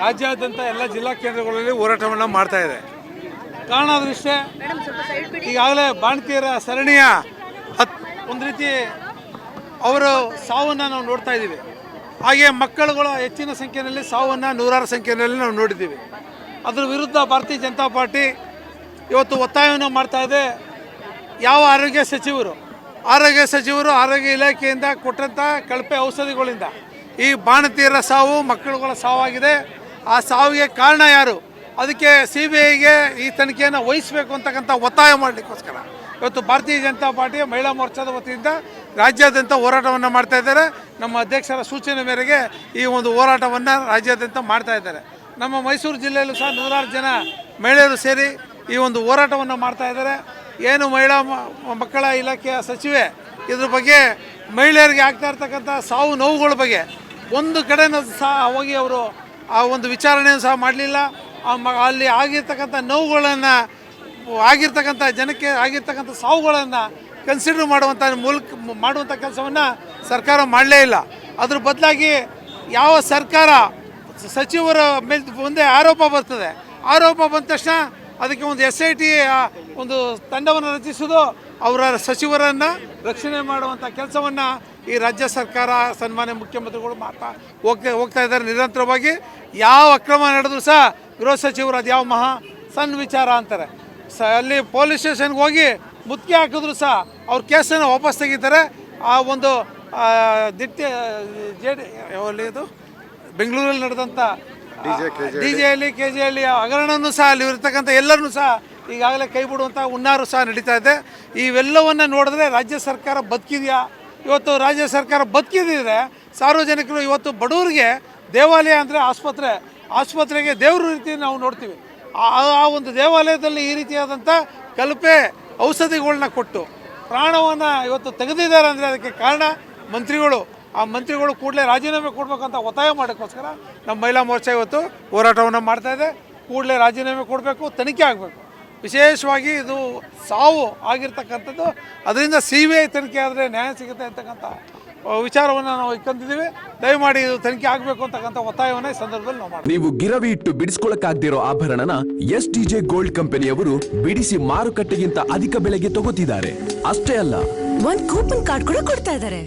ರಾಜ್ಯಾದ್ಯಂತ ಎಲ್ಲ ಜಿಲ್ಲಾ ಕೇಂದ್ರಗಳಲ್ಲಿ ಹೋರಾಟವನ್ನು ಮಾಡ್ತಾ ಇದೆ. ಕಾರಣ ಅದೃಷ್ಟೇ, ಈಗಾಗಲೇ ಬಾಣತಿಯರ ಸರಣಿಯ ಒಂದು ರೀತಿ ಅವರು ಸಾವನ್ನು ನಾವು ನೋಡ್ತಾ ಇದ್ದೀವಿ. ಹಾಗೆ ಮಕ್ಕಳುಗಳ ಹೆಚ್ಚಿನ ಸಂಖ್ಯೆಯಲ್ಲಿ ಸಾವನ್ನು ನೂರಾರು ಸಂಖ್ಯೆಯಲ್ಲಿ ನಾವು ನೋಡಿದ್ದೀವಿ. ಅದರ ವಿರುದ್ಧ ಭಾರತೀಯ ಜನತಾ ಪಾರ್ಟಿ ಇವತ್ತು ಒತ್ತಾಯವನ್ನು ಮಾಡ್ತಾ ಇದೆ. ಯಾವ ಆರೋಗ್ಯ ಸಚಿವರು ಆರೋಗ್ಯ ಇಲಾಖೆಯಿಂದ ಕೊಟ್ಟಂಥ ಕಳಪೆ ಔಷಧಿಗಳಿಂದ ಈ ಬಾಣತಿಯರ ಸಾವು, ಮಕ್ಕಳುಗಳ ಸಾವಾಗಿದೆ. ಆ ಸಾವಿಗೆ ಕಾರಣ ಯಾರು, ಅದಕ್ಕೆ CBIಗೆ ಈ ತನಿಖೆಯನ್ನು ವಹಿಸಬೇಕು ಅಂತಕ್ಕಂಥ ಒತ್ತಾಯ ಮಾಡಲಿಕ್ಕೋಸ್ಕರ ಇವತ್ತು ಭಾರತೀಯ ಜನತಾ ಪಾರ್ಟಿಯ ಮಹಿಳಾ ಮೋರ್ಚಾದ ವತಿಯಿಂದ ರಾಜ್ಯಾದ್ಯಂತ ಹೋರಾಟವನ್ನು ಮಾಡ್ತಾ ಇದ್ದಾರೆ. ನಮ್ಮ ಅಧ್ಯಕ್ಷರ ಸೂಚನೆ ಮೇರೆಗೆ ಈ ಒಂದು ಹೋರಾಟವನ್ನು ರಾಜ್ಯಾದ್ಯಂತ ಮಾಡ್ತಾ ಇದ್ದಾರೆ. ನಮ್ಮ ಮೈಸೂರು ಜಿಲ್ಲೆಯಲ್ಲೂ ಸಹ ನೂರಾರು ಜನ ಮಹಿಳೆಯರು ಸೇರಿ ಈ ಒಂದು ಹೋರಾಟವನ್ನು ಮಾಡ್ತಾ ಇದ್ದಾರೆ. ಏನು ಮಹಿಳಾ ಮಕ್ಕಳ ಇಲಾಖೆಯ ಸಚಿವೆ ಇದ್ರ ಬಗ್ಗೆ ಮಹಿಳೆಯರಿಗೆ ಆಗ್ತಾ ಇರ್ತಕ್ಕಂಥ ಸಾವು ನೋವುಗಳ ಬಗ್ಗೆ ಒಂದು ಕಡೆನೂ ಸಹ ಹೋಗಿ ಅವರು ಆ ಒಂದು ವಿಚಾರಣೆಯನ್ನು ಸಹ ಮಾಡಲಿಲ್ಲ. ಅಲ್ಲಿ ಆಗಿರ್ತಕ್ಕಂಥ ನೋವುಗಳನ್ನು, ಆಗಿರ್ತಕ್ಕಂಥ ಜನಕ್ಕೆ ಆಗಿರ್ತಕ್ಕಂಥ ಸಾವುಗಳನ್ನು ಕನ್ಸಿಡರ್ ಮಾಡುವಂಥ ಕೆಲಸವನ್ನು ಸರ್ಕಾರ ಮಾಡಲೇ ಇಲ್ಲ. ಅದ್ರ ಬದಲಾಗಿ ಯಾವ ಸರ್ಕಾರ ಸಚಿವರ ಮೇಲೆ ಮುಂದೆ ಆರೋಪ ಬರ್ತದೆ, ಆರೋಪ ಬಂದ ತಕ್ಷಣ ಅದಕ್ಕೆ ಒಂದು SIT ಒಂದು ತಂಡವನ್ನು ರಚಿಸೋದು, ಅವರ ಸಚಿವರನ್ನು ರಕ್ಷಣೆ ಮಾಡುವಂಥ ಕೆಲಸವನ್ನು ಈ ರಾಜ್ಯ ಸರ್ಕಾರ ಸನ್ಮಾನ್ಯ ಮುಖ್ಯಮಂತ್ರಿಗಳು ಹೋಗ್ತಾ ಇದ್ದಾರೆ ನಿರಂತರವಾಗಿ. ಯಾವ ಅಕ್ರಮ ನಡೆದರೂ ಸಹ ಗೃಹ ಸಚಿವರು ಅದು ಯಾವ ಸಣ್ಣ ವಿಚಾರ ಅಂತಾರೆ. ಅಲ್ಲಿ ಪೊಲೀಸ್ ಸ್ಟೇಷನ್ಗೆ ಹೋಗಿ ಮುತ್ತಿಗೆ ಹಾಕಿದ್ರು ಸಹ ಅವ್ರ ಕೇಸನ್ನು ವಾಪಸ್ ತೆಗಿತಾರೆ. ಆ ಒಂದು ಇದು ಬೆಂಗಳೂರಲ್ಲಿ ನಡೆದಂಥ DJ-ಹಳ್ಳಿ KG-ಹಳ್ಳಿ ಹಗರಣನೂ ಸಹ ಅಲ್ಲಿ ಇರ್ತಕ್ಕಂಥ ಎಲ್ಲರನ್ನೂ ಸಹ ಈಗಾಗಲೇ ಕೈ ಬಿಡುವಂಥ ಹುನ್ನಾರು ಸಹ ನಡೀತಾ ಇದೆ. ಇವೆಲ್ಲವನ್ನು ನೋಡಿದ್ರೆ ರಾಜ್ಯ ಸರ್ಕಾರ ಬದುಕಿದೆಯಾ? ಇವತ್ತು ರಾಜ್ಯ ಸರ್ಕಾರ ಬದುಕಿದ್ರೆ ಸಾರ್ವಜನಿಕರು ಇವತ್ತು ಬಡವರಿಗೆ ದೇವಾಲಯ ಅಂದರೆ ಆಸ್ಪತ್ರೆಗೆ ದೇವ್ರ ರೀತಿ ನಾವು ನೋಡ್ತೀವಿ. ಆ ಒಂದು ದೇವಾಲಯದಲ್ಲಿ ಈ ರೀತಿಯಾದಂಥ ಕಳಪೆ ಔಷಧಿಗಳನ್ನ ಕೊಟ್ಟು ಪ್ರಾಣವನ್ನು ಇವತ್ತು ತೆಗೆದಿದ್ದಾರೆ ಅಂದರೆ ಅದಕ್ಕೆ ಕಾರಣ ಮಂತ್ರಿಗಳು. ಆ ಮಂತ್ರಿಗಳು ಕೂಡಲೇ ರಾಜೀನಾಮೆ ಕೊಡಬೇಕಂತ ಒತ್ತಾಯ ಮಾಡೋಕ್ಕೋಸ್ಕರ ನಮ್ಮ ಮಹಿಳಾ ಮೋರ್ಚಾ ಇವತ್ತು ಹೋರಾಟವನ್ನು ಮಾಡ್ತಾಯಿದೆ. ಕೂಡಲೇ ರಾಜೀನಾಮೆ ಕೊಡಬೇಕು, ತನಿಖೆ ಆಗಬೇಕು. ವಿಶೇಷವಾಗಿ ಇದು ಸಾವು ಆಗಿರ್ತಕ್ಕಂಥದ್ದು, ಅದರಿಂದ CBI ತನಿಖೆ ಆದರೆ ನ್ಯಾಯ ಸಿಗುತ್ತೆ ಅಂತಕ್ಕಂಥ ವಿಚಾರವನ್ನು ನಾವು ಇಟ್ಕೊಂಡಿದ್ದೀವಿ. ದಯಮಾಡಿ ಇದು ತನಿಖೆ ಆಗಬೇಕು ಅಂತಕ್ಕಂಥ ಒತ್ತಾಯವನ್ನು ಈ ಸಂದರ್ಭದಲ್ಲಿ ನಾವು ಮಾಡ್ತೀವಿ. ನೀವು ಗಿರವಿ ಇಟ್ಟು ಬಿಡಿಸ್ಕೊಳಕ್ಕಾಗದಿರೋ ಆಭರಣನ STJ ಗೋಲ್ಡ್ ಕಂಪನಿಯವರು ಬಿಡಿಸಿ ಮಾರುಕಟ್ಟೆಗಿಂತ ಅಧಿಕ ಬೆಲೆಗೆ ತಗೋತಿದ್ದಾರೆ. ಅಷ್ಟೇ ಅಲ್ಲ, ಒಂದು ಕೂಪನ್ ಕಾರ್ಡ್ ಕೂಡ ಕೊಡ್ತಾ ಇದ್ದಾರೆ.